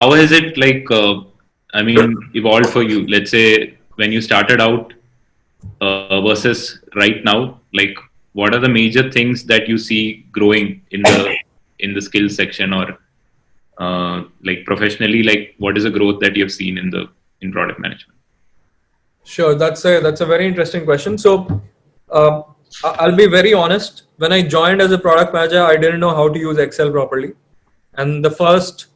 how has it evolved for you? Let's say when you started out versus right now, like what are the major things that you see growing in the skills section, or like professionally, like what is the growth that you've seen in product management? Sure, that's a very interesting question. So, uh, I'll be very honest. When I joined as a product manager, I didn't know how to use Excel properly, and the first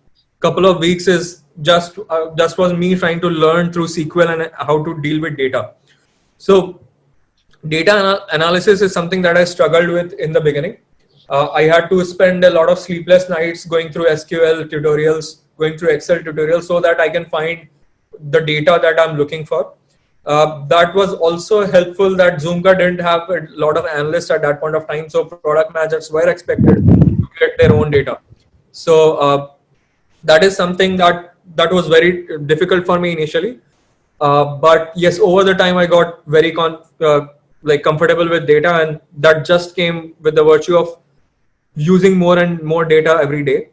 couple of weeks is just was me trying to learn through SQL and how to deal with data. So, analysis is something that I struggled with in the beginning. I had to spend a lot of sleepless nights going through SQL tutorials, going through Excel tutorials, so that I can find the data that I'm looking for. That was also helpful that Zoomcar didn't have a lot of analysts at that point of time, so product managers were expected to get their own data. So that is something that was very difficult for me initially. But yes, over the time I got very comfortable with data, and that just came with the virtue of using more and more data every day.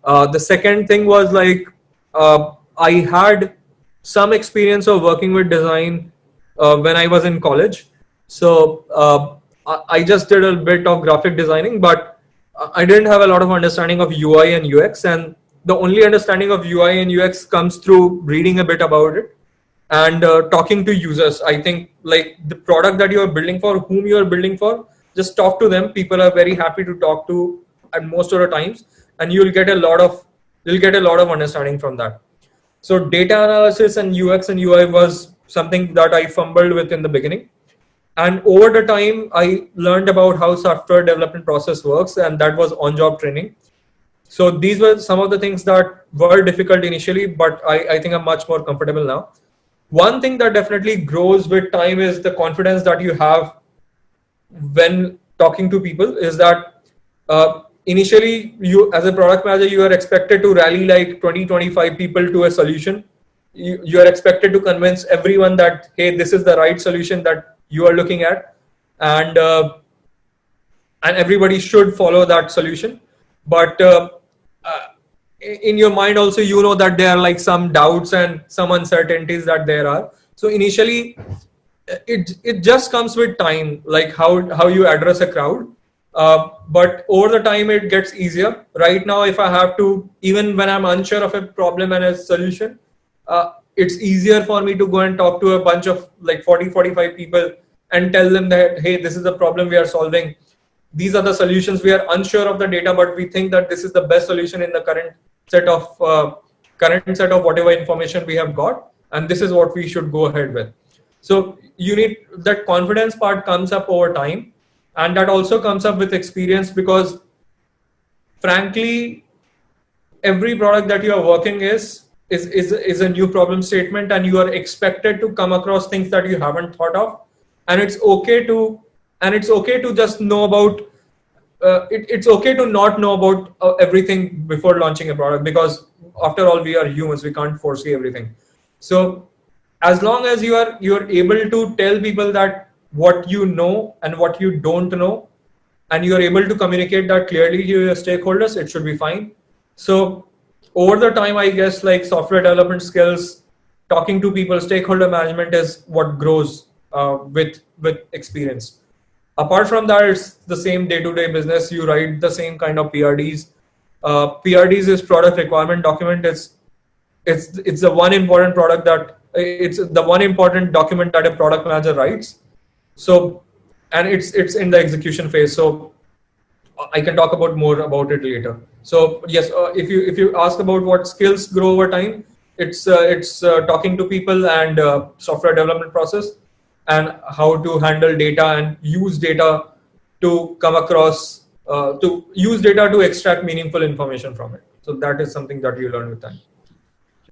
The second thing was I had some experience of working with design when I was in college. So I just did a bit of graphic designing, but I didn't have a lot of understanding of UI and UX. And the only understanding of UI and UX comes through reading a bit about it and talking to users. I think like the product that you are building for, whom you are building for, just talk to them. People are very happy to talk to at most of the times, and you'll get a lot of understanding from that. So data analysis and UX and UI was something that I fumbled with in the beginning. And over the time, I learned about how software development process works, and that was on-job training. So these were some of the things that were difficult initially, but I think I'm much more comfortable now. One thing that definitely grows with time is the confidence that you have when talking to people. Is that initially, you as a product manager, you are expected to rally like 20-25 people to a solution. You are expected to convince everyone that, hey, this is the right solution that you are looking at, and everybody should follow that solution. But uh, in your mind also, you know that there are like some doubts and some uncertainties that there are. So initially, it just comes with time, like how you address a crowd. But over the time, it gets easier. Right now, if I have to, even when I'm unsure of a problem and a solution, it's easier for me to go and talk to a bunch of like 40-45 people and tell them that, hey, this is the problem we are solving. These are the solutions. We are unsure of the data, but we think that this is the best solution in the current set of whatever information we have got, and this is what we should go ahead with. So you need that confidence part comes up over time, and that also comes up with experience, because frankly, every product that you are working is a new problem statement, and you are expected to come across things that you haven't thought of, and it's okay to just know about it's okay to not know about everything before launching a product, because after all, we are humans, we can't foresee everything. So as long as you're able to tell people that what you know and what you don't know, and you're able to communicate that clearly to your stakeholders, it should be fine. So over the time, I guess like software development skills, talking to people, stakeholder management is what grows with experience. Apart from that, it's the same day-to-day business. You write the same kind of PRDs. PRDs is product requirement document. It's the one important document that a product manager writes. So, and it's in the execution phase. So I can talk about more about it later. So yes, if you ask about what skills grow over time, it's talking to people and software development process, and how to handle data and use data to come across to use data to extract meaningful information from it. So that is something that you learn with time.